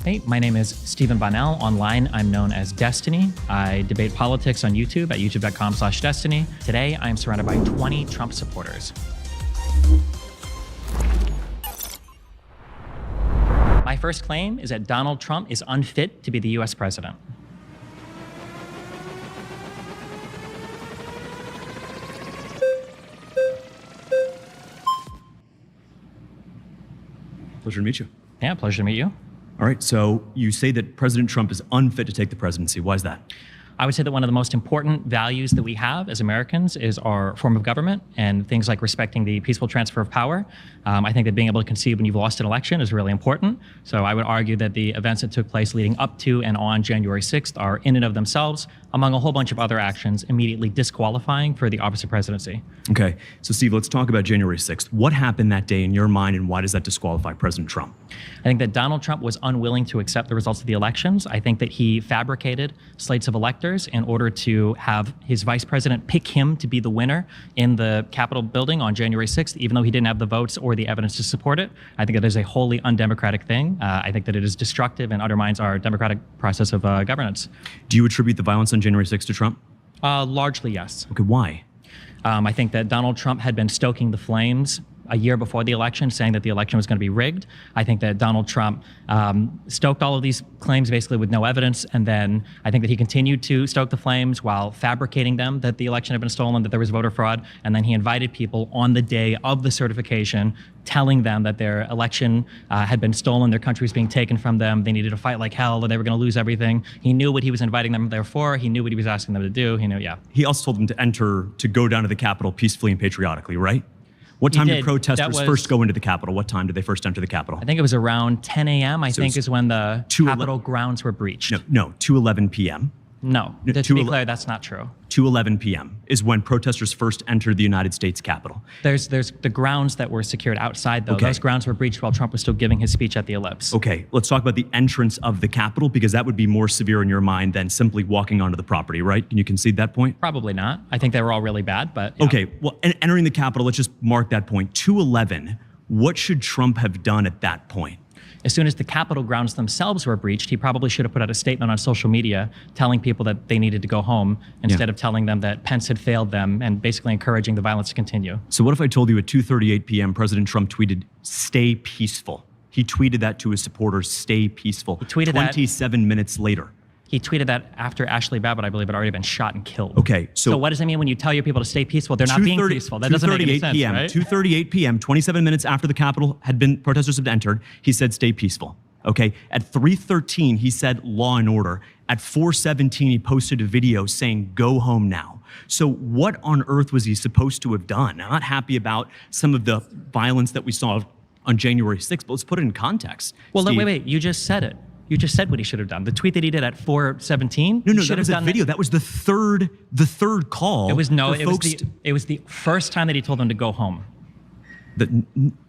Hey, my name is Stephen Bonnell. Online, I'm known as Destiny. I debate politics on YouTube at youtube.com/Destiny. Today, I'm surrounded by 20 Trump supporters. My first claim is that Donald Trump is unfit to be the US president. Pleasure to meet you. Yeah, pleasure to meet you. All right, so you say that President Trump is unfit to take the presidency. Why is that? I would say that one of the most important values that we have as Americans is our form of government and things like respecting the peaceful transfer of power. I think that being able to concede when you've lost an election is really important. So I would argue that the events that took place leading up to and on January 6th are in and of themselves, among a whole bunch of other actions, immediately disqualifying for the office of presidency. Okay, so Steve, let's talk about January 6th. What happened that day in your mind, and why does that disqualify President Trump? I think that Donald Trump was unwilling to accept the results of the elections. I think that he fabricated slates of electors in order to have his vice president pick him to be the winner in the Capitol building on January 6th, even though he didn't have the votes or the evidence to support it. I think that is a wholly undemocratic thing. I think that it is destructive and undermines our democratic process of governance. Do you attribute the violence on January 6th to Trump? Largely, yes. Okay, why? I think that Donald Trump had been stoking the flames a year before the election, saying that the election was going to be rigged. I think that Donald Trump stoked all of these claims basically with no evidence, and then I think that he continued to stoke the flames while fabricating them, that the election had been stolen, that there was voter fraud, and then he invited people on the day of the certification, telling them that their election had been stolen, their country was being taken from them, they needed to fight like hell, that they were going to lose everything. He knew what he was inviting them there for, he knew what he was asking them to do, he knew, yeah. He also told them to go down to the Capitol peacefully and patriotically, right? What time did protesters first go into the Capitol? What time did they first enter the Capitol? I think it was around 10 a.m., I think is when the Capitol grounds were breached. No, 2:11 p.m. No, to be clear, that's not true. 2:11 p.m. is when protesters first entered the United States Capitol. There's the grounds that were secured outside, though. Okay. Those grounds were breached while Trump was still giving his speech at the Ellipse. Okay, let's talk about the entrance of the Capitol, because that would be more severe in your mind than simply walking onto the property, right? Can you concede that point? Probably not. I think they were all really bad, but yeah. Okay, well, entering the Capitol, let's just mark that point. 2:11, what should Trump have done at that point? As soon as the Capitol grounds themselves were breached, he probably should have put out a statement on social media telling people that they needed to go home instead of telling them that Pence had failed them and basically encouraging the violence to continue. So what if I told you at 2:38 p.m. President Trump tweeted, "Stay peaceful"? He tweeted that to his supporters, "Stay peaceful." He tweeted 27 minutes later. He tweeted that after Ashley Babbitt, I believe, had already been shot and killed. Okay, so what does it mean when you tell your people to stay peaceful? They're not being peaceful. That doesn't make any sense, right? 2:38 p.m., 27 minutes after the Capitol protesters had entered, he said, "Stay peaceful." Okay, at 3:13, he said law and order. At 4:17, he posted a video saying, "Go home now." So what on earth was he supposed to have done? I'm not happy about some of the violence that we saw on January 6th, but let's put it in context. Well, Steve, wait, you just said it. You just said what he should have done. The tweet that he did at 4:17. No, that was a video. That was the third call. It was it was the first time that he told them to go home.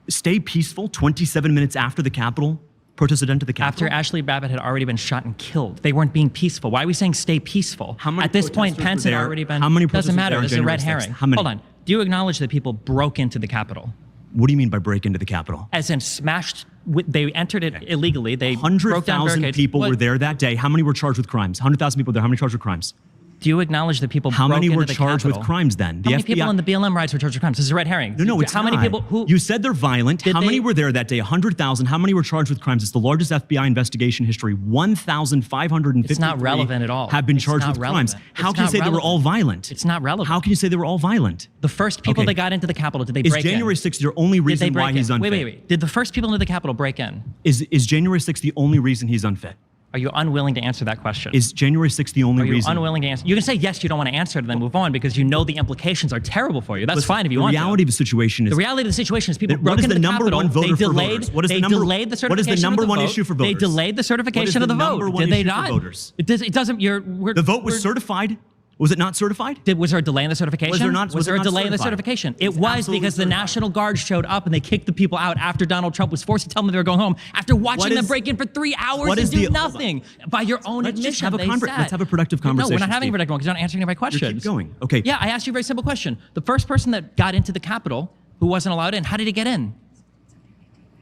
Stay peaceful. 27 minutes after the Capitol protested into the Capitol. After Ashley Babbitt had already been shot and killed, they weren't being peaceful. Why are we saying stay peaceful? At this point, Pence had already been. How many doesn't matter. It's a red 6th? herring. How many? Hold on. Do you acknowledge that people broke into the Capitol? What do you mean by break into the Capitol? As in smashed. They entered it illegally. They broke down 100,000 people were there that day. How many were charged with crimes? 100,000 people there. How many charged with crimes? Do you acknowledge that people broke into the Capitol? How many were charged with crimes then? How many people in the BLM riots were charged with crimes? This is a red herring. No, it's not. How many people who... You said they're violent. How many were there that day? 100,000. How many were charged with crimes? It's the largest FBI investigation in history. 1,553 It's not relevant at all. Have been charged with crimes. How can you say they were all violent? It's not relevant. How can you say they were all violent? The first people that got into the Capitol, did they break in? Is January 6th your only reason why he's unfit? Wait. Did the first people into the Capitol break in? Is January 6th the only reason he's unfit? Are you unwilling to answer that question? Is January 6th the only reason? Are you unwilling to answer? You can say yes, you don't want to answer it, and then move on because you know the implications are terrible for you. That's fine if you want to. The reality of the situation is... The reality of the situation is people broke into the Capitol. They delayed the certification of the vote. What is the number one issue for voters? They delayed the certification of the vote. Did they not? It doesn't... The vote was certified? Was it not certified? Was there a delay in the certification? Was there a delay in the certification? It was because the National Guard showed up and they kicked the people out after Donald Trump was forced to tell them they were going home after watching them break in for 3 hours and do nothing. By your own admission, let's have a productive conversation. No, we're not having a productive one because you're not answering any of my questions. Keep going. Okay. Yeah, I asked you a very simple question. The first person that got into the Capitol who wasn't allowed in, how did he get in?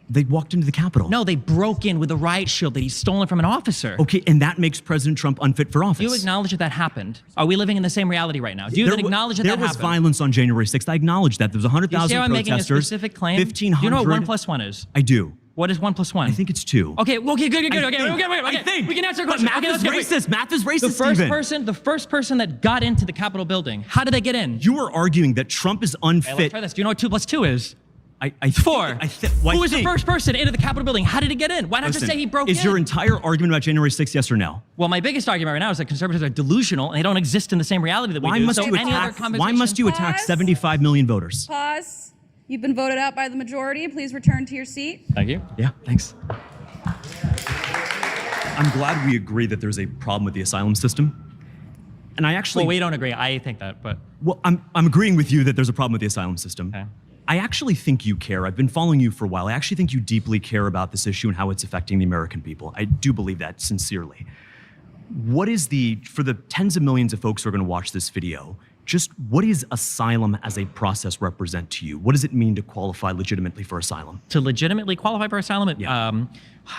They walked into the Capitol. No, they broke in with a riot shield that he's stolen from an officer. Okay, and that makes President Trump unfit for office. Do you acknowledge that that happened? Are we living in the same reality right now? Do you acknowledge that that happened? There was violence on January 6th. I acknowledge that. There was 100,000 protesters. I'm making a specific claim. 1,500. Do you know what 1 + 1 is? I do. What is 1 + 1? I think it's 2. Okay, good. Okay, I think. we can answer a question. But math is racist. Math is racist, The first person that got into the Capitol building, how did they get in? You are arguing that Trump is unfit. Hey, let's try this. Do you know what 2 + 2 is? It's 4. Who was the first person into the Capitol building? How did he get in? Why not just say he broke in? Is your entire argument about January 6th yes or no? Well, my biggest argument right now is that conservatives are delusional and they don't exist in the same reality that we do. Why must you attack 75 million voters? Pause. You've been voted out by the majority. Please return to your seat. Thank you. Yeah, thanks. I'm glad we agree that there's a problem with the asylum system. And I actually... Well, we don't agree. I think that, but... Well, I'm agreeing with you that there's a problem with the asylum system. Okay. I actually think you care. I've been following you for a while. I actually think you deeply care about this issue and how it's affecting the American people. I do believe that sincerely. What is for the tens of millions of folks who are going to watch this video, just what does asylum as a process represent to you? What does it mean to qualify legitimately for asylum? To legitimately qualify for asylum,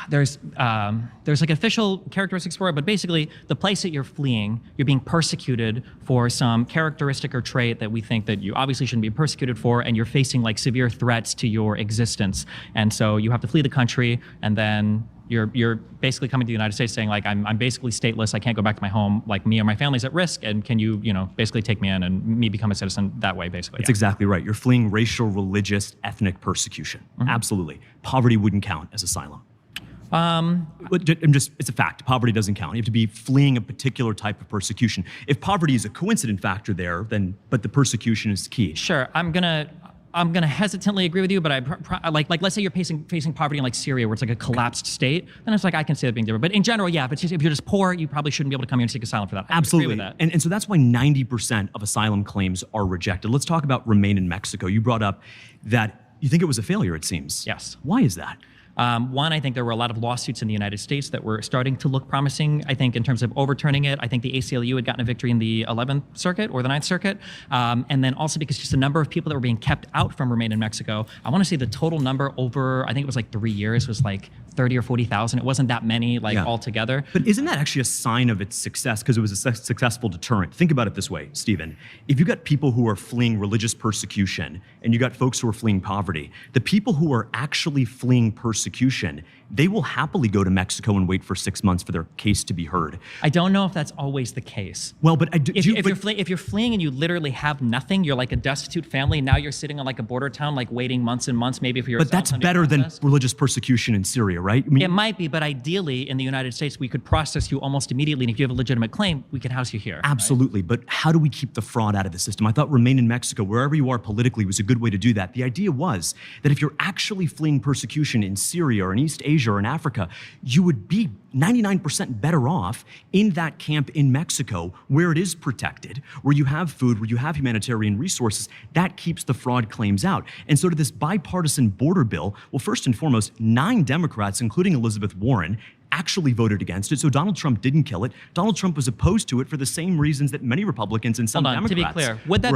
there's like official characteristics for it, but basically the place that you're fleeing, you're being persecuted for some characteristic or trait that we think that you obviously shouldn't be persecuted for, and you're facing like severe threats to your existence. And so you have to flee the country, and then you're basically coming to the United States saying like, I'm basically stateless, I can't go back to my home, like me or my family's at risk, and can you, basically take me in and me become a citizen that way, basically. That's exactly right. You're fleeing racial, religious, ethnic persecution. Absolutely. Poverty wouldn't count as asylum. It's a fact. Poverty doesn't count. You have to be fleeing a particular type of persecution. If poverty is a coincident factor there, but the persecution is key. Sure, I'm gonna hesitantly agree with you, but like let's say you're facing poverty in like Syria, where it's like a collapsed state, then it's like I can see that being different. But in general, yeah, if you're just poor, you probably shouldn't be able to come here and seek asylum for that. Absolutely. Agree with that. And so that's why 90% of asylum claims are rejected. Let's talk about Remain in Mexico. You brought up that you think it was a failure, it seems. Yes. Why is that? One, I think there were a lot of lawsuits in the United States that were starting to look promising, I think, in terms of overturning it. I think the ACLU had gotten a victory in the 11th Circuit or the 9th Circuit. And then also because just the number of people that were being kept out from Remain in Mexico, I want to say the total number over, I think it was like 3 years, was like 30 or 40,000. It wasn't that many altogether. But isn't that actually a sign of its success because it was a successful deterrent? Think about it this way, Stephen. If you got people who are fleeing religious persecution and you got folks who are fleeing poverty, the people who are actually fleeing persecution, they will happily go to Mexico and wait for 6 months for their case to be heard. I don't know if that's always the case. Well, but if you're fleeing and you literally have nothing, you're like a destitute family. Now you're sitting on like a border town, like waiting months and months, maybe for your. But that's better than religious persecution in Syria, right? I mean, it might be, but ideally in the United States, we could process you almost immediately, and if you have a legitimate claim, we can house you here. Absolutely, right? But how do we keep the fraud out of the system? I thought Remain in Mexico, wherever you are politically, was a good way to do that. The idea was that if you're actually fleeing persecution in Syria or in East Asia or in Africa, you would be 99% better off in that camp in Mexico where it is protected, where you have food, where you have humanitarian resources. That keeps the fraud claims out. And so to this bipartisan border bill, well, first and foremost, 9 Democrats, including Elizabeth Warren, actually voted against it. So Donald Trump didn't kill it. Donald Trump was opposed to it for the same reasons that many Republicans and some Democrats to be clear, would that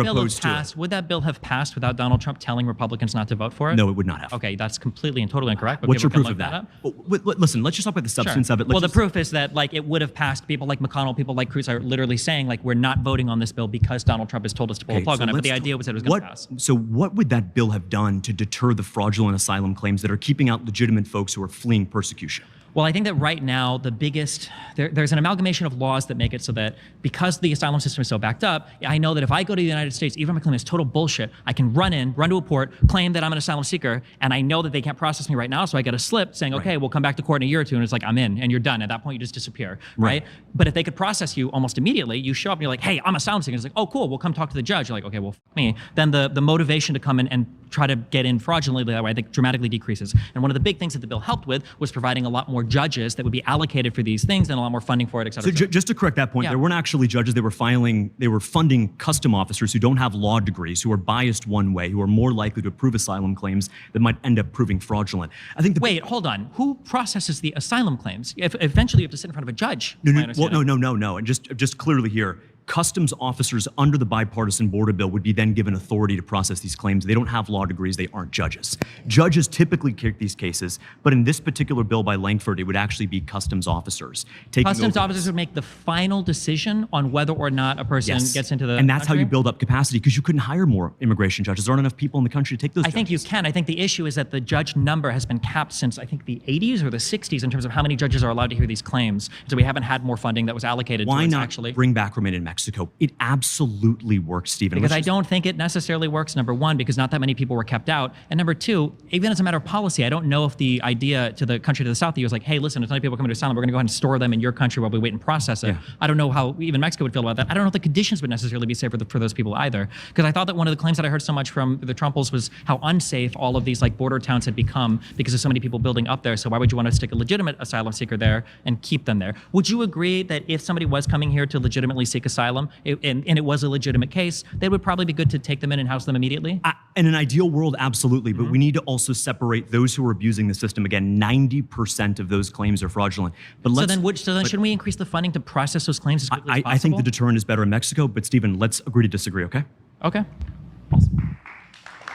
bill have passed without Donald Trump telling Republicans not to vote for it? No, it would not have. Okay, that's completely and totally incorrect. What's your proof of that? Listen, let's just talk about the substance of it. The proof is that like it would have passed. People like McConnell, people like Cruz are literally saying like we're not voting on this bill because Donald Trump has told us to pull the plug on it. But the idea was that it was going to pass. So what would that bill have done to deter the fraudulent asylum claims that are keeping out legitimate folks who are fleeing persecution? Well, I think that right now the biggest, there's an amalgamation of laws that make it so that because the asylum system is so backed up, I know that if I go to the United States, even if my claim is total bullshit, I can run to a port, claim that I'm an asylum seeker, and I know that they can't process me right now, so I get a slip saying, okay, we'll come back to court in a year or two, and it's like, I'm in, and you're done. At that point, you just disappear, right? But if they could process you almost immediately, you show up and you're like, hey, I'm a asylum seeker. It's like, oh, cool, we'll come talk to the judge. You're like, okay, well, f me. Then the motivation to come in and try to get in fraudulently that way, I think dramatically decreases. And one of the big things that the bill helped with was providing a lot more judges that would be allocated for these things and a lot more funding for it, et cetera. So just to correct that point, there weren't actually judges. They were funding custom officers who don't have law degrees, who are biased one way, who are more likely to approve asylum claims that might end up proving fraudulent. I think. Wait, hold on. Who processes the asylum claims? If eventually you have to sit in front of a judge. No. And just clearly here. Customs officers under the bipartisan border bill would be then given authority to process these claims. They don't have law degrees. They aren't judges. Judges typically kick these cases, but in this particular bill by Langford, it would actually be customs officers. Customs officers would make the final decision on whether or not a person gets into the And that's country? how you build up capacity, because you couldn't hire more immigration judges. There aren't enough people in the country to take those I think you judges. can. I think the issue is that the judge number has been capped since, I think, the 80s or the 60s in terms of how many judges are allowed to hear these claims. So we haven't had more funding that was allocated Why towards not actually. bring back remain in Mexico? It absolutely works, Stephen. Because I don't think it necessarily works, number one, because not that many people were kept out. And number two, even as a matter of policy, I don't know if the idea to the country to the south, he was like, hey, listen, there's not people coming to asylum. We're going to go ahead and store them in your country while we wait and process it. Yeah. I don't know how even Mexico would feel about that. I don't know if the conditions would necessarily be safe for those people either. Because I thought that one of the claims that I heard so much from the Trumples was how unsafe all of these like border towns had become because of so many people building up there. So why would you want to stick a legitimate asylum seeker there and keep them there? Would you agree that if somebody was coming here to legitimately seek asylum, and it was a legitimate case, that it would probably be good to take them in and house them immediately? In an ideal world, absolutely. But we need to also separate those who are abusing the system. Again, 90% of those claims are fraudulent. But So then shouldn't we increase the funding to process those claims as quickly as possible? I think the deterrent is better in Mexico. But Stephen, let's agree to disagree, okay? Okay.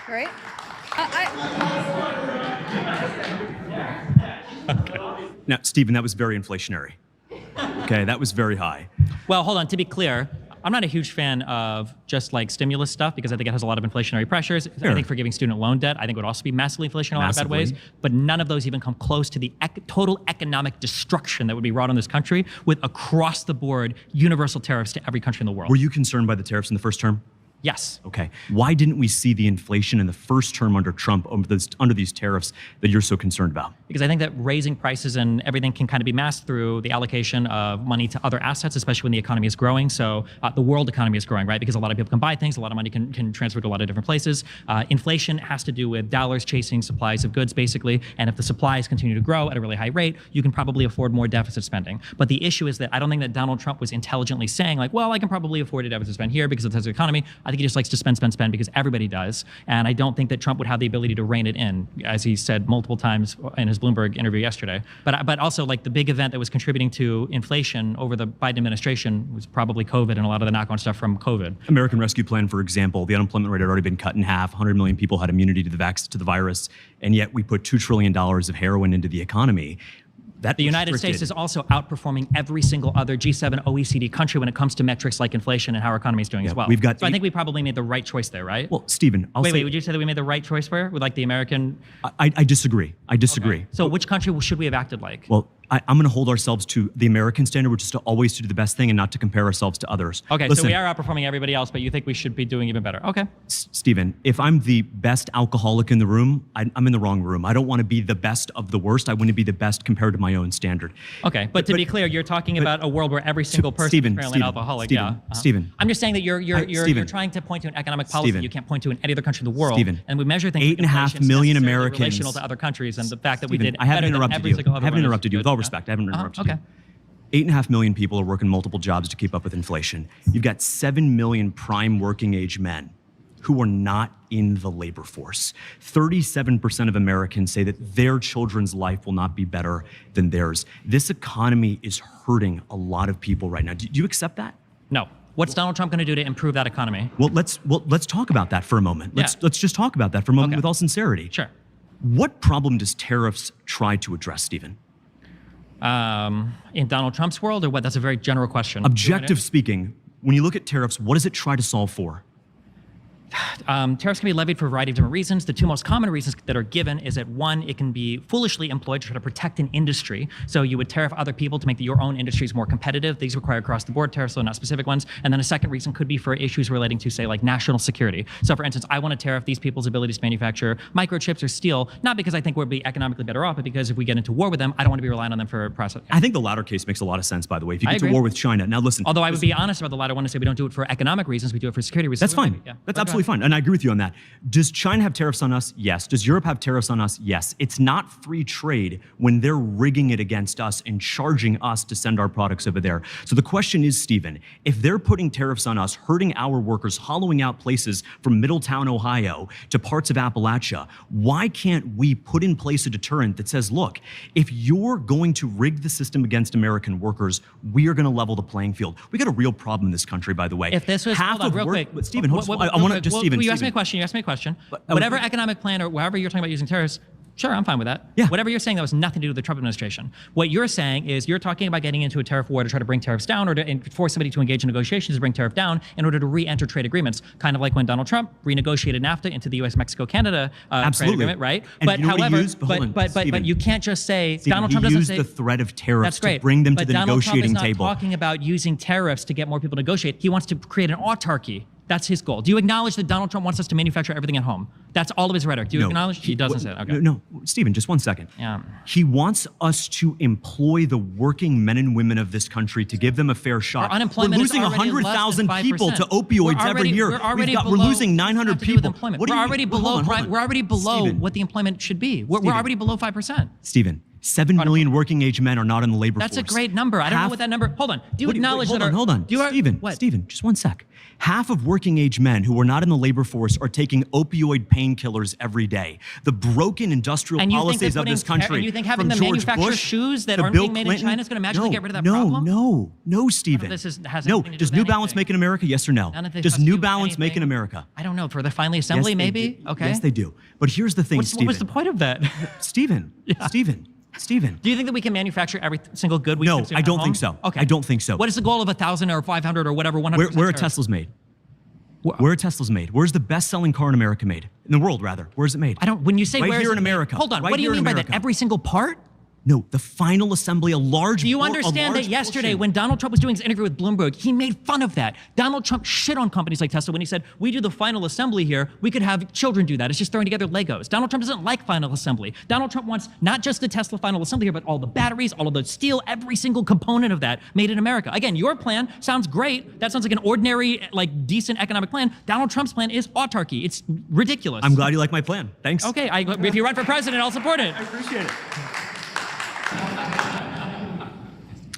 Great. Now, Stephen, that was very inflationary. Okay, that was very high. Well, hold on. To be clear, I'm not a huge fan of just like stimulus stuff because I think it has a lot of inflationary pressures. Sure. I think forgiving student loan debt, I think would also be massively inflationary in a lot of bad ways. But none of those even come close to the total economic destruction that would be wrought on this country with across the board universal tariffs to every country in the world. Were you concerned by the tariffs in the first term? Yes. Okay. Why didn't we see the inflation in the first term under Trump under these tariffs that you're so concerned about? Because I think that raising prices and everything can kind of be masked through the allocation of money to other assets, especially when the economy is growing. So the world economy is growing, right? Because a lot of people can buy things, a lot of money can transfer to a lot of different places. Inflation has to do with dollars chasing supplies of goods, basically. And if the supplies continue to grow at a really high rate, you can probably afford more deficit spending. But the issue is that I don't think that Donald Trump was intelligently saying like, well, I can probably afford a deficit spend here because it's the economy. I think he just likes to spend because everybody does. And I don't think that Trump would have the ability to rein it in, as he said multiple times in his Bloomberg interview yesterday. But also like the big event that was contributing to inflation over the Biden administration was probably COVID and a lot of the knock-on stuff from COVID. American Rescue Plan, for example, the unemployment rate had already been cut in half. 100 million people had immunity to the virus, and yet we put $2 trillion of heroin into the economy. The United States is also outperforming every single other G7 OECD country when it comes to metrics like inflation and how our economy is doing as well. So I think we probably made the right choice there, right? Well, Stephen, wait, would you say that we made the right choice where? With like the American? I disagree. I disagree. Okay. So which country should we have acted like? Well, I'm going to hold ourselves to the American standard, which is to always do the best thing and not to compare ourselves to others. Okay, Listen, so we are outperforming everybody else, but you think we should be doing even better. Okay. Stephen, if I'm the best alcoholic in the room, I'm in the wrong room. I don't want to be the best of the worst. I want to be the best compared to my own standard. Okay, but to be clear, you're talking about a world where every single person is apparently an alcoholic. Stephen. I'm just saying that you're trying to point to an economic policy you can't point to in any other country in the world. And we measure things. 8.5 million Americans relational to other countries, and the fact that we did I haven't better than every single other. I haven't interrupted you. With all respect, I haven't interrupted you. Okay. 8.5 million people are working multiple jobs to keep up with inflation. You've got 7 million prime working age men who are not in the labor force. 37% of Americans say that their children's life will not be better than theirs. This economy is hurting a lot of people right now. Do you accept that? No. What's Donald Trump going to do to improve that economy? Well, let's talk about that for a moment. Let's just talk about that for a moment with all sincerity. Sure. What problem does tariffs try to address, Stephen? In Donald Trump's world, or what? That's a very general question. Objective speaking, when you look at tariffs, what does it try to solve for? Tariffs can be levied for a variety of different reasons. The two most common reasons that are given is that one, it can be foolishly employed to try to protect an industry. So you would tariff other people to make your own industries more competitive. These require across-the-board tariffs, so not specific ones. And then a second reason could be for issues relating to, say, like national security. So for instance, I want to tariff these people's abilities to manufacture microchips or steel, not because I think we'll be economically better off, but because if we get into war with them, I don't want to be relying on them for processing. I think the latter case makes a lot of sense, by the way. If you get to war with China, now listen. Although I would be honest about the latter one and say we don't do it for economic reasons, we do it for security reasons. That's fine. That's absolutely absolutely fine. And I agree with you on that. Does China have tariffs on us? Yes. Does Europe have tariffs on us? Yes. It's not free trade when they're rigging it against us and charging us to send our products over there. So the question is, Stephen, if they're putting tariffs on us, hurting our workers, hollowing out places from Middletown, Ohio to parts of Appalachia, why can't we put in place a deterrent that says, look, if you're going to rig the system against American workers, we are going to level the playing field. We got a real problem in this country, by the way. If this was, hold on, real quick. But Stephen, I want to just, Stephen. You asked me a question. Whatever economic plan or whatever you're talking about using tariffs, sure, I'm fine with that. Yeah. Whatever you're saying, that was nothing to do with the Trump administration. What you're saying is you're talking about getting into a tariff war to try to bring tariffs down or to force somebody to engage in negotiations to bring tariff down in order to re-enter trade agreements, kind of like when Donald Trump renegotiated NAFTA into the U.S. Mexico-Canada trade agreement, right? And but you know however, but you can't just say Stephen, Donald Trump doesn't say the threat of tariffs that's great, to bring them to the Donald negotiating Trump is table. not talking about using tariffs to get more people to negotiate. He wants to create an autarky. That's his goal. Do you acknowledge that Donald Trump wants us to manufacture everything at home? That's all of his rhetoric. Do you acknowledge? He doesn't say that. Okay. No, Stephen, just 1 second. Yeah. He wants us to employ the working men and women of this country to give them a fair shot. Our unemployment we're losing is already 100,000 less than people 5%. to opioids every year. We're losing 900 people. We're already below. We're already below Stephen, what the employment should be. We're already below 5%. Stephen, 7 million working age men are not in the labor force. That's a great number. I don't know what that number. Hold on. Do you acknowledge that? Hold on. Stephen, just 1 sec. Half of working age men who are not in the labor force are taking opioid painkillers every day. The broken industrial policies of this country. And you think having them manufacture shoes that aren't being made in China is going to magically get rid of that problem? No, Stephen. Does New Balance make in America? Yes or no? Does New Balance make in America? I don't know. For the final assembly, maybe? Okay. Yes, they do. But here's the thing, Stephen. What was the point of that? Stephen. Do you think that we can manufacture every single good we consume I don't at think home? so. Okay. I don't think so. What is the goal of 1,000 or 500 or whatever, 100%? Where are Teslas made? Where are Teslas made? Where's the best-selling car in America made? In the world, rather. Where's it made? When you say right where's here in it America. Made, hold on. Right what do you mean by that? America. Every single part? No, the final assembly, a large. Do you understand that yesterday when Donald Trump was doing his interview with Bloomberg, he made fun of that. Donald Trump shit on companies like Tesla when he said, we do the final assembly here, we could have children do that. It's just throwing together Legos. Donald Trump doesn't like final assembly. Donald Trump wants not just the Tesla final assembly here, but all the batteries, all of the steel, every single component of that made in America. Again, your plan sounds great. That sounds like an ordinary, decent economic plan. Donald Trump's plan is autarky. It's ridiculous. I'm glad you like my plan. Thanks. Okay, if you run for president, I'll support it. I appreciate it.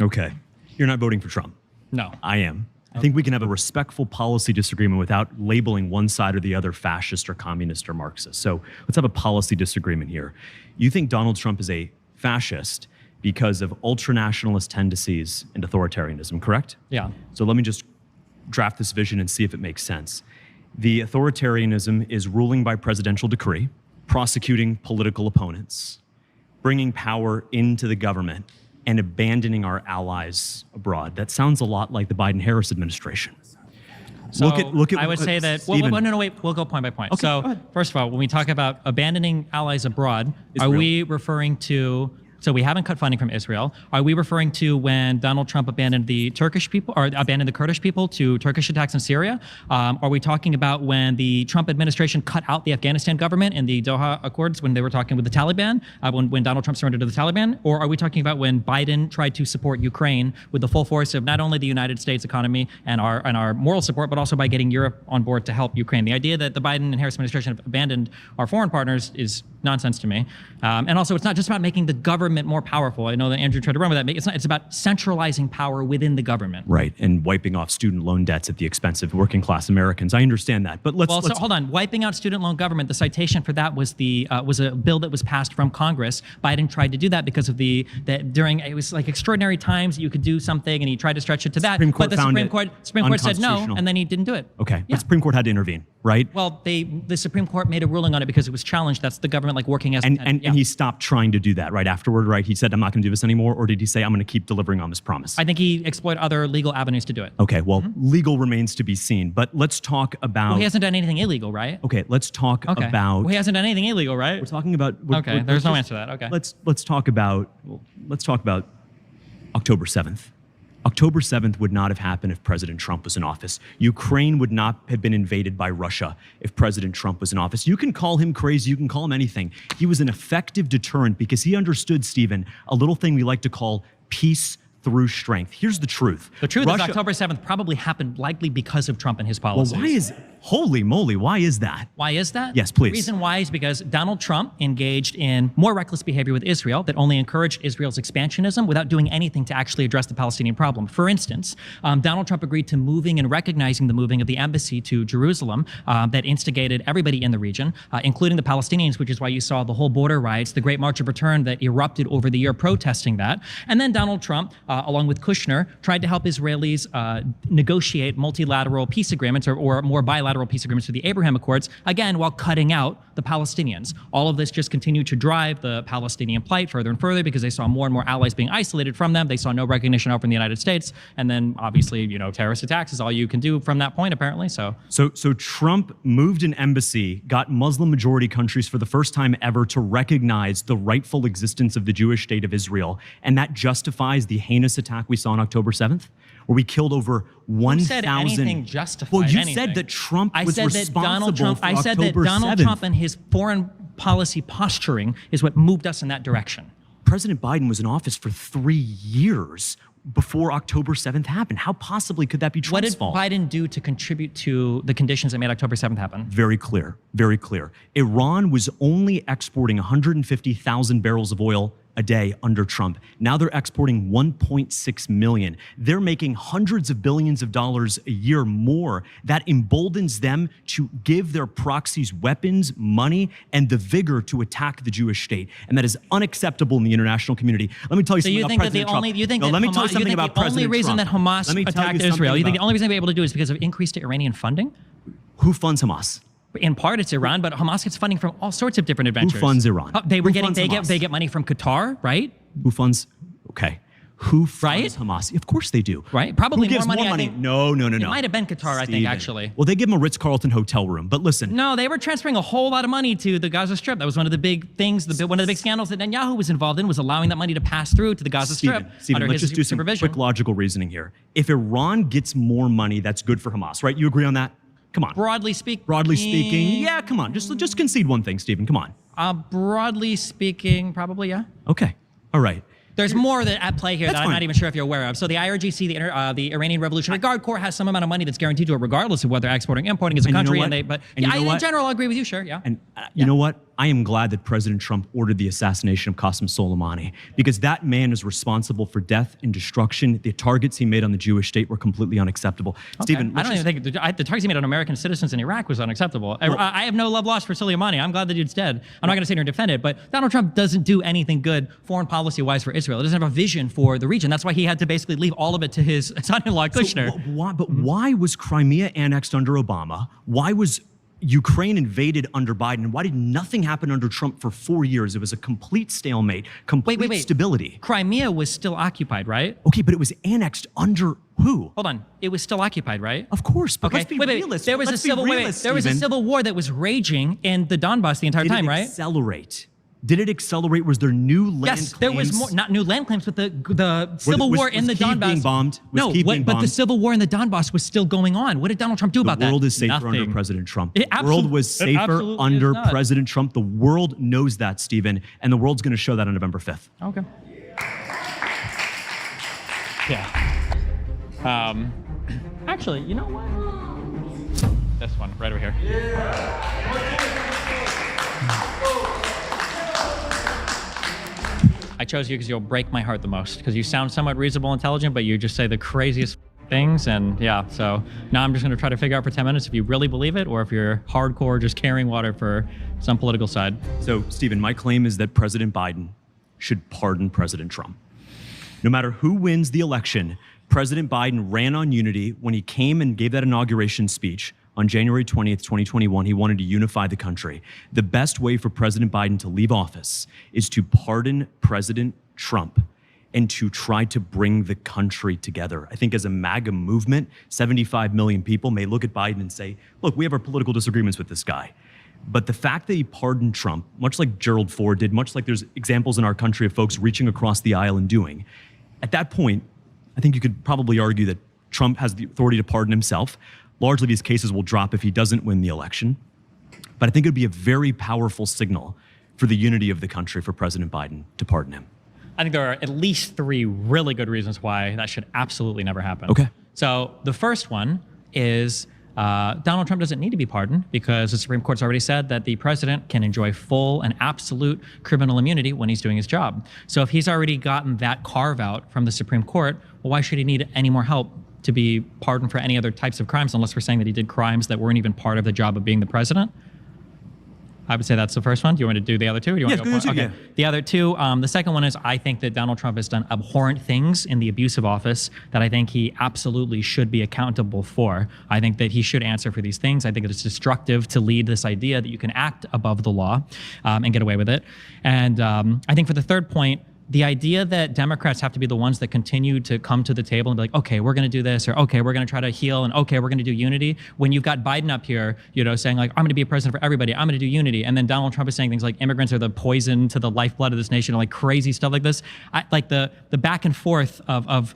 Okay. You're not voting for Trump. No. I am. I think we can have a respectful policy disagreement without labeling one side or the other fascist or communist or Marxist. So let's have a policy disagreement here. You think Donald Trump is a fascist because of ultranationalist tendencies and authoritarianism, correct? Yeah. So let me just draft this vision and see if it makes sense. The authoritarianism is ruling by presidential decree, prosecuting political opponents, bringing power into the government, and abandoning our allies abroad. That sounds a lot like the Biden-Harris administration. So look at I would say that, wait, we'll go point by point. Okay, so first of all, when we talk about abandoning allies abroad, Israel. are we referring to, so we haven't cut funding from Israel. Are we referring to when Donald Trump abandoned the Turkish people or abandoned the Kurdish people to Turkish attacks in Syria? Are we talking about when the Trump administration cut out the Afghanistan government in the Doha Accords when they were talking with the Taliban, when Donald Trump surrendered to the Taliban? Or are we talking about when Biden tried to support Ukraine with the full force of not only the United States economy and our moral support, but also by getting Europe on board to help Ukraine? The idea that the Biden and Harris administration have abandoned our foreign partners is nonsense to me. And also, it's not just about making the government more powerful. I know that Andrew tried to run with that. It's about centralizing power within the government. Right, and wiping off student loan debts at the expense of working class Americans. I understand that, but let's hold on. Wiping out student loan government. The citation for that was was a bill that was passed from Congress. Biden tried to do that because of it was like extraordinary times you could do something, and he tried to stretch it to that. But the Supreme Court said no, and then he didn't do it. Okay, yeah. The Supreme Court had to intervene, right? Well, the Supreme Court made a ruling on it because it was challenged. That's the government working as and he stopped trying to do that right afterward, right? He said, I'm not going to do this anymore, or did he say, I'm going to keep delivering on this promise? I think he explored other legal avenues to do it. Okay, well, legal remains to be seen, but let's talk about... Well, he hasn't done anything illegal, right? Okay, let's talk about... Well, he hasn't done anything illegal, right? We're talking about... There's no answer to that, okay. Let's talk about October 7th. October 7th would not have happened if President Trump was in office. Ukraine would not have been invaded by Russia if President Trump was in office. You can call him crazy, you can call him anything. He was an effective deterrent because he understood, Stephen, a little thing we like to call peace through strength. Here's the truth. The truth is October 7th probably happened likely because of Trump and his policies. Well, why is... Holy moly, why is that? Why is that? Yes, please. The reason why is because Donald Trump engaged in more reckless behavior with Israel that only encouraged Israel's expansionism without doing anything to actually address the Palestinian problem. For instance, Donald Trump agreed to moving and recognizing the moving of the embassy to Jerusalem that instigated everybody in the region, including the Palestinians, which is why you saw the whole border riots, the Great March of Return that erupted over the year protesting that. And then Donald Trump, along with Kushner, tried to help Israelis negotiate multilateral peace agreements or more bilateral peace agreements for the Abraham Accords, again, while cutting out the Palestinians. All of this just continued to drive the Palestinian plight further and further because they saw more and more allies being isolated from them. They saw no recognition out from the United States. And then obviously, terrorist attacks is all you can do from that point, apparently. So Trump moved an embassy, got Muslim majority countries for the first time ever to recognize the rightful existence of the Jewish state of Israel. And that justifies the heinous attack we saw on October 7th, where we killed over 1,000. Who said anything justified Well, you anything? said that Trump was responsible I for said that October Donald 7th. Trump and his foreign policy posturing is what moved us in that direction. President Biden was in office for 3 years before October 7th happened. How possibly could that be Trump's What did fault? Biden do to contribute to the conditions that made October 7th happen? Very clear, very clear. Iran was only exporting 150,000 barrels of oil a day under Trump. Now they're exporting 1.6 million. They're making hundreds of billions of dollars a year more. That emboldens them to give their proxies weapons, money, and the vigor to attack the Jewish state. And that is unacceptable in the international community. Let me tell you So something you about think that President the Trump. only you think No, that let me Hamas, tell you something think about the only President reason Trump. that Hamas Let me tell attacked you Israel, you think something the only reason they were able to do it is because of increased Iranian funding? Who funds Hamas? In part, it's Iran, but Hamas gets funding from all sorts of different adventures. funds Iran? They were Who getting funds Hamas? they get money from Qatar, right? Who funds? Okay. Who funds Right? Hamas? Of course they do. Right? Probably Who gives more money, I think. No. It might have been Qatar, I think, Steven. actually. Well, they give them a Ritz-Carlton hotel room. But listen, No, they were transferring a whole lot of money to the Gaza Strip. That was one of the big things, one of the big scandals that Netanyahu was involved in, was allowing that money to pass through to the Gaza Strip Steven, under let's his just do some supervision. quick logical reasoning here. If Iran gets more money, that's good for Hamas, right? You agree on that? Come on. Broadly speaking. Broadly speaking, yeah, come on. Just concede one thing, Steven. Come on. Broadly speaking, probably, yeah. Okay. All right. There's more that at play here That's that I'm fine. not even sure if you're aware of. So the IRGC, the Iranian Revolutionary Guard Corps, has some amount of money that's guaranteed to it, regardless of whether exporting or importing as a And you know country. what? And you know In what? general, I agree with you. Sure, yeah. And you know what? I am glad that President Trump ordered the assassination of Qasem Soleimani, because that man is responsible for death and destruction. The targets he made on the Jewish state were completely unacceptable. Steven, I don't even think the targets he made on American citizens in Iraq was unacceptable. I have no love lost for Soleimani. I'm glad the dude's dead. I'm not going to sit here and defend it, but Donald Trump doesn't do anything good foreign policy-wise for Israel. He doesn't have a vision for the region. That's why he had to basically leave all of it to his son-in-law Kushner. Why was Crimea annexed under Obama? Why was Ukraine invaded under Biden? And why did nothing happen under Trump for 4 years? It was a complete stalemate, complete stability. Crimea was still occupied, right? Okay, but it was annexed under who? Hold on. It was still occupied, right? Of course, but let's be wait. realistic. There was there was a civil war that was raging in the Donbass the entire time, right? Accelerate? Did it accelerate? Was there new land Yes, claims? there was more, not new land claims, but the civil war in the was Kyiv Donbass. being bombed? Was No, Kyiv being but the bombed? civil war in the Donbass was still going on. What did Donald Trump do about that? The world is safer under Nothing. President Trump. It The world was absolutely- it safer absolutely under is not. President Trump. The world knows that, Stephen, and the world's going to show that on November 5th. Okay. Yeah. Actually, you know what? This one, right over here. I chose you because you'll break my heart the most, because you sound somewhat reasonable, intelligent, but you just say the craziest things. And yeah, so now I'm just going to try to figure out for 10 minutes if you really believe it or if you're hardcore just carrying water for some political side. So, Stephen, my claim is that President Biden should pardon President Trump. No matter who wins the election, President Biden ran on unity when he came and gave that inauguration speech on January 20th, 2021. He wanted to unify the country. The best way for President Biden to leave office is to pardon President Trump and to try to bring the country together. I think as a MAGA movement, 75 million people may look at Biden and say, look, we have our political disagreements with this guy. But the fact that he pardoned Trump, much like Gerald Ford did, much like there's examples in our country of folks reaching across the aisle and doing, at that point, I think you could probably argue that Trump has the authority to pardon himself. Largely, these cases will drop if he doesn't win the election. But I think it would be a very powerful signal for the unity of the country for President Biden to pardon him. I think there are at least 3 really good reasons why that should absolutely never happen. Okay. So the first one is Donald Trump doesn't need to be pardoned because the Supreme Court's already said that the president can enjoy full and absolute criminal immunity when he's doing his job. So if he's already gotten that carve out from the Supreme Court, well, why should he need any more help to be pardoned for any other types of crimes, unless we're saying that he did crimes that weren't even part of the job of being the president? I would say that's the first one. Do you want to do the other two? Or do you want to go yeah. The other two, the second one is I think that Donald Trump has done abhorrent things in the abusive office that I think he absolutely should be accountable for. I think that he should answer for these things. I think it's destructive to lead this idea that you can act above the law and get away with it. And I think for the third point, the idea that Democrats have to be the ones that continue to come to the table and be like, okay, we're going to do this, or okay, we're going to try to heal, and okay, we're going to do unity. When you've got Biden up here, saying like, I'm going to be a president for everybody, I'm going to do unity, and then Donald Trump is saying things like immigrants are the poison to the lifeblood of this nation, like crazy stuff like this. Like the back and forth of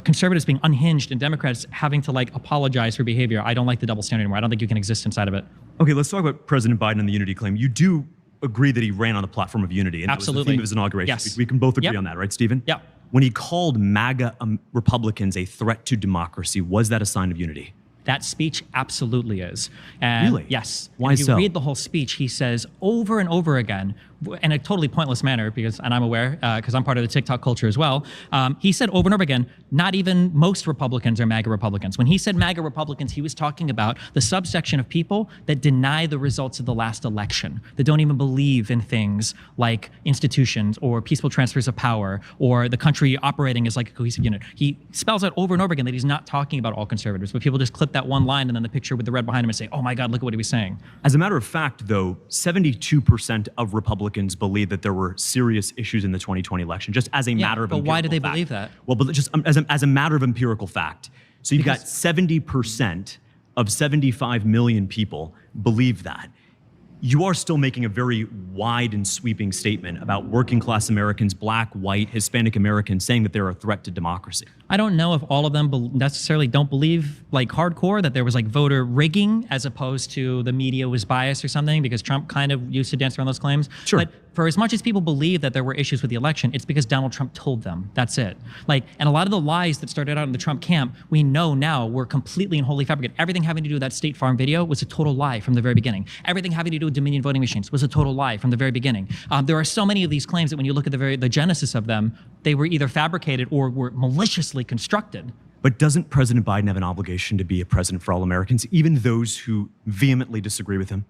conservatives being unhinged and Democrats having to like apologize for behavior. I don't like the double standard anymore. I don't think you can exist inside of it. Okay, let's talk about President Biden and the unity claim. You do agree that he ran on the platform of unity, and absolutely. That was the theme of his inauguration. Yes. We can both agree on that, right, Stephen? Yeah. When he called MAGA Republicans a threat to democracy, was that a sign of unity? That speech absolutely is. And really? Yes. Why if you so? read the whole speech, he says over and over again, in a totally pointless manner, and I'm aware, because I'm part of the TikTok culture as well, he said over and over again, not even most Republicans are MAGA Republicans. When he said MAGA Republicans, he was talking about the subsection of people that deny the results of the last election, that don't even believe in things like institutions or peaceful transfers of power or the country operating as like a cohesive unit. He spells out over and over again that he's not talking about all conservatives, but people just clip that one line and then the picture with the red behind him and say, oh my God, look at what he was saying. As a matter of fact, though, 72% of Republicans believe that there were serious issues in the 2020 election, just as a matter of empirical fact. But why do they believe that? Well, but just as a matter of empirical fact. So you've got 70% of 75 million people believe that. You are still making a very wide and sweeping statement about working class Americans, black, white, Hispanic Americans, saying that they're a threat to democracy. I don't know if all of them necessarily don't believe like hardcore that there was like voter rigging as opposed to the media was biased or something, because Trump kind of used to dance around those claims. Sure. But for as much as people believe that there were issues with the election, it's because Donald Trump told them. That's it. And a lot of the lies that started out in the Trump camp, we know now were completely and wholly fabricated. Everything having to do with that State Farm video was a total lie from the very beginning. Everything having to do with Dominion voting machines was a total lie from the very beginning. There are so many of these claims that when you look at the genesis of them, they were either fabricated or were maliciously constructed. But doesn't President Biden have an obligation to be a president for all Americans, even those who vehemently disagree with him?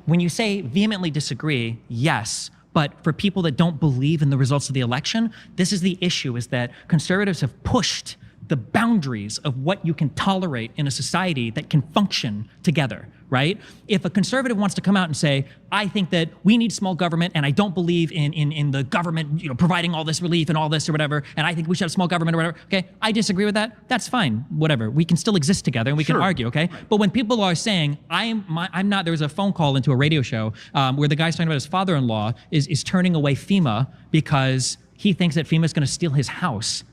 When you say vehemently disagree, yes. But for people that don't believe in the results of the election, this is the issue, is that conservatives have pushed the boundaries of what you can tolerate in a society that can function together, right? If a conservative wants to come out and say, I think that we need small government and I don't believe in the government, providing all this relief and all this or whatever, and I think we should have small government or whatever, okay, I disagree with that, that's fine, whatever. We can still exist together and we can argue, okay? But when people are saying, I'm not, there was a phone call into a radio show where the guy's talking about his father-in-law is turning away FEMA because he thinks that FEMA is going to steal his house.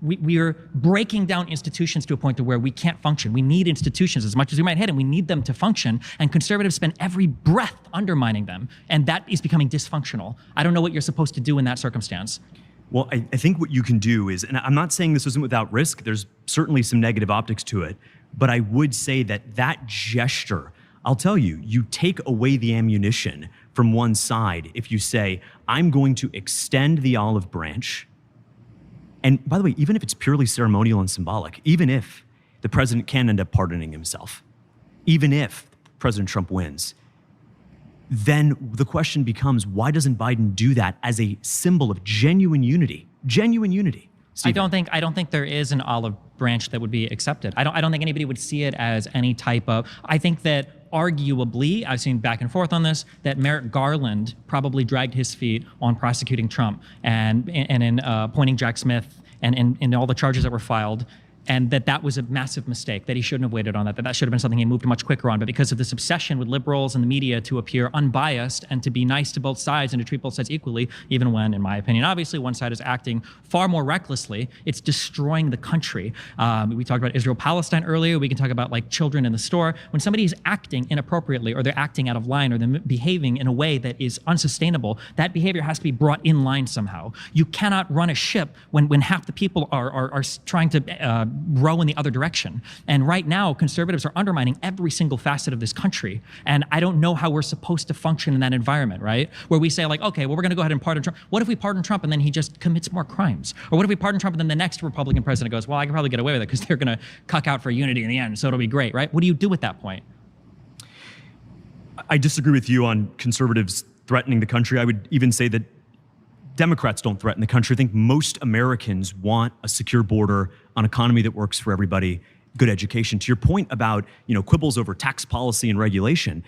We are breaking down institutions to a point to where we can't function. We need institutions as much as we might hate them. We need them to function, and conservatives spend every breath undermining them, and that is becoming dysfunctional. I don't know what you're supposed to do in that circumstance. Well, I think what you can do is, and I'm not saying this isn't without risk, there's certainly some negative optics to it, but I would say that gesture, I'll tell you, you take away the ammunition from one side if you say, I'm going to extend the olive branch. And by the way, even if it's purely ceremonial and symbolic, even if the president can end up pardoning himself, even if President Trump wins, then the question becomes, why doesn't Biden do that as a symbol of genuine unity? Genuine unity. Stephen. I don't think there is an olive branch that would be accepted. I don't think anybody would see it as any type of, I think that arguably, I've seen back and forth on this, that Merrick Garland probably dragged his feet on prosecuting Trump and in appointing Jack Smith and in all the charges that were filed. And that was a massive mistake, that he shouldn't have waited on that should have been something he moved much quicker on. But because of this obsession with liberals and the media to appear unbiased and to be nice to both sides and to treat both sides equally, even when, in my opinion, obviously one side is acting far more recklessly, it's destroying the country. We talked about Israel-Palestine earlier. We can talk about like children in the store. When somebody is acting inappropriately or they're acting out of line or they're behaving in a way that is unsustainable, that behavior has to be brought in line somehow. You cannot run a ship when half the people are trying to row in the other direction. And right now, conservatives are undermining every single facet of this country. And I don't know how we're supposed to function in that environment, right? Where we say like, okay, well, we're going to go ahead and pardon Trump. What if we pardon Trump and then he just commits more crimes? Or what if we pardon Trump and then the next Republican president goes, well, I can probably get away with it because they're going to cuck out for unity in the end, so it'll be great, right? What do you do at that point? I disagree with you on conservatives threatening the country. I would even say that Democrats don't threaten the country. I think most Americans want a secure border, an economy that works for everybody, good education. To your point about, quibbles over tax policy and regulation,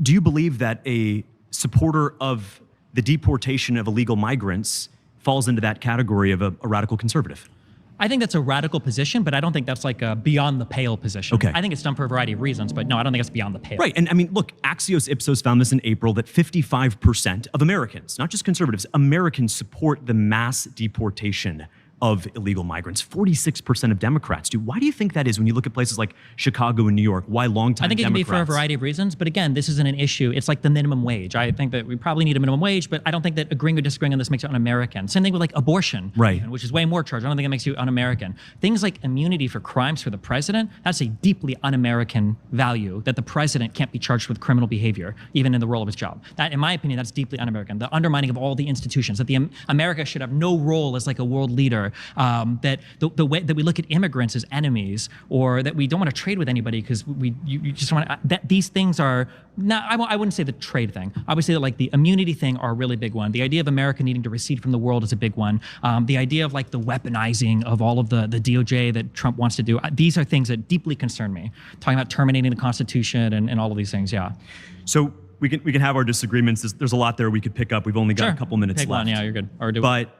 do you believe that a supporter of the deportation of illegal migrants falls into that category of a radical conservative? I think that's a radical position, but I don't think that's like a beyond the pale position. Okay. I think it's done for a variety of reasons, but no, I don't think it's beyond the pale. Right. And I mean, look, Axios Ipsos found this in April that 55% of Americans, not just conservatives, Americans support the mass deportation of illegal migrants. 46% of Democrats do. Why do you think that is when you look at places like Chicago and New York? Why longtime I think it can be for a variety of reasons, but again, this isn't an issue. It's like the minimum wage. I think that we probably need a minimum wage, but I don't think that agreeing or disagreeing on this makes you un-American. Same thing with like abortion, right? Even, which is way more charged. I don't think it makes you un-American. Things like immunity for crimes for the president, that's a deeply un-American value, that the president can't be charged with criminal behavior, even in the role of his job. That, in my opinion, that's deeply un-American. The undermining of all the institutions, that America should have no role as like a world leader, that the way that we look at immigrants as enemies, or that we don't want to trade with anybody because you just want to, that these things are not, I wouldn't say the trade thing. I would say that like the immunity thing are a really big one. The idea of America needing to recede from the world is a big one. The idea of like the weaponizing of all of the DOJ that Trump wants to do, these are things that deeply concern me. Talking about terminating the Constitution and all of these things, yeah. So we can have our disagreements. There's a lot there we could pick up. We've only got a couple minutes Pick left. one, yeah, you're good. Or but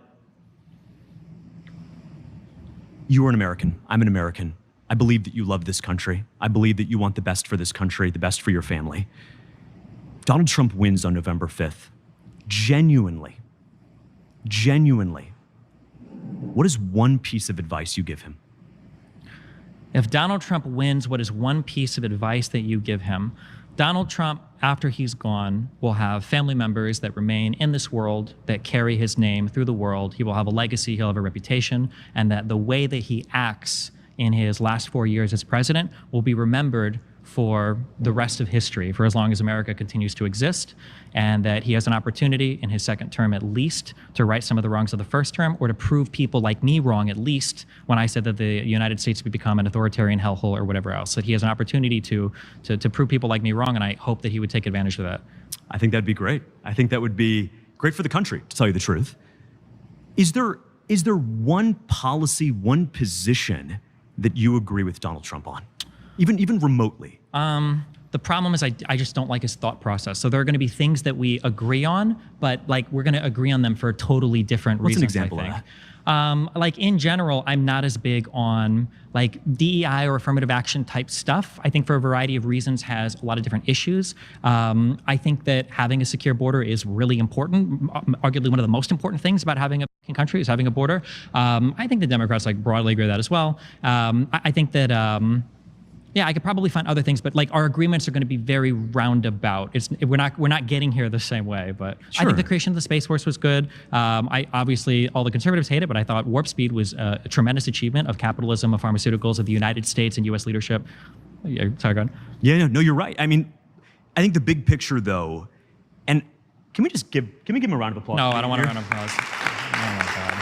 you are an American. I'm an American. I believe that you love this country. I believe that you want the best for this country, the best for your family. Donald Trump wins on November 5th. Genuinely, what is one piece of advice you give him? If Donald Trump wins, what is one piece of advice that you give him? Donald Trump, after he's gone, will have family members that remain in this world that carry his name through the world. He will have a legacy, he'll have a reputation, and that the way that he acts in his last 4 years as president will be remembered for the rest of history, for as long as America continues to exist, and that he has an opportunity in his second term at least to right some of the wrongs of the first term, or to prove people like me wrong at least when I said that the United States would become an authoritarian hellhole or whatever else. That he has an opportunity to prove people like me wrong, and I hope that he would take advantage of that. I think that'd be great. I think that would be great for the country, to tell you the truth. Is there one policy, one position that you agree with Donald Trump on, even remotely? The problem is I just don't like his thought process. So there are going to be things that we agree on, but like we're going to agree on them for totally different reasons. What's an example I think. of that? Like in general, I'm not as big on like DEI or affirmative action type stuff. I think for a variety of reasons has a lot of different issues. I think that having a secure border is really important. Arguably one of the most important things about having a country is having a border. I think the Democrats like broadly agree with that as well. I think that yeah, I could probably find other things, but like our agreements are going to be very roundabout. We're not getting here the same way. But sure. I think the creation of the Space Force was good. I obviously all the conservatives hate it, but I thought Warp Speed was a tremendous achievement of capitalism, of pharmaceuticals, of the United States and U.S. leadership. Yeah, sorry, go ahead. Yeah, no, you're right. I mean, I think the big picture though, and can we give him a round of applause? No, I don't want a round of applause. Oh my God.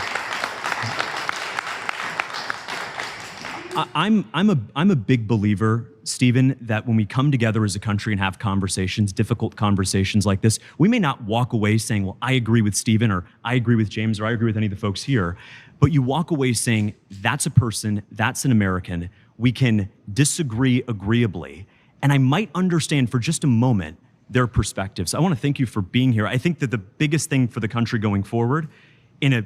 I'm a big believer, Stephen, that when we come together as a country and have conversations, difficult conversations like this, we may not walk away saying, well, I agree with Stephen, or I agree with James, or I agree with any of the folks here, but you walk away saying, that's a person, that's an American, we can disagree agreeably, and I might understand for just a moment their perspectives. I want to thank you for being here. I think that the biggest thing for the country going forward, in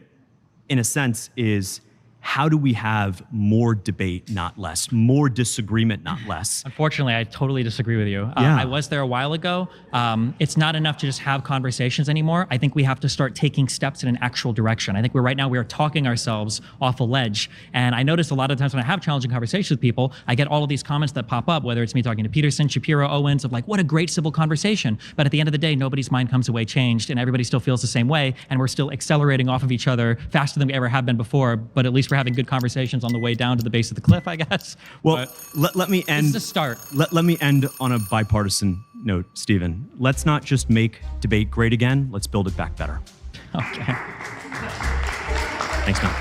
a sense, is how do we have more debate, not less, more disagreement, not less? Unfortunately, I totally disagree with you. Yeah. I was there a while ago. It's not enough to just have conversations anymore. I think we have to start taking steps in an actual direction. I think right now we are talking ourselves off a ledge. And I notice a lot of times when I have challenging conversations with people, I get all of these comments that pop up, whether it's me talking to Peterson, Shapiro, Owens, of like, what a great civil conversation. But at the end of the day, nobody's mind comes away changed and everybody still feels the same way. And we're still accelerating off of each other faster than we ever have been before, but at least for having good conversations on the way down to the base of the cliff, I guess. Well, let me end. This is a start. Let me end on a bipartisan note, Stephen. Let's not just make debate great again. Let's build it back better. Okay. Thanks, man.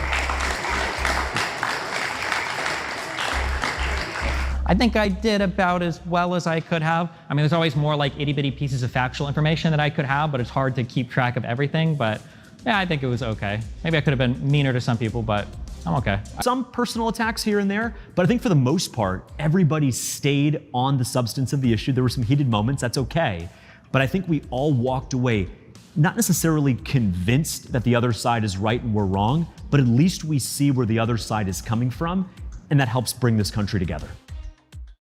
I think I did about as well as I could have. I mean, there's always more like itty-bitty pieces of factual information that I could have, but it's hard to keep track of everything. But yeah, I think it was okay. Maybe I could have been meaner to some people, but I'm okay. Some personal attacks here and there, but I think for the most part, everybody stayed on the substance of the issue. There were some heated moments, that's okay. But I think we all walked away not necessarily convinced that the other side is right and we're wrong, but at least we see where the other side is coming from, and that helps bring this country together.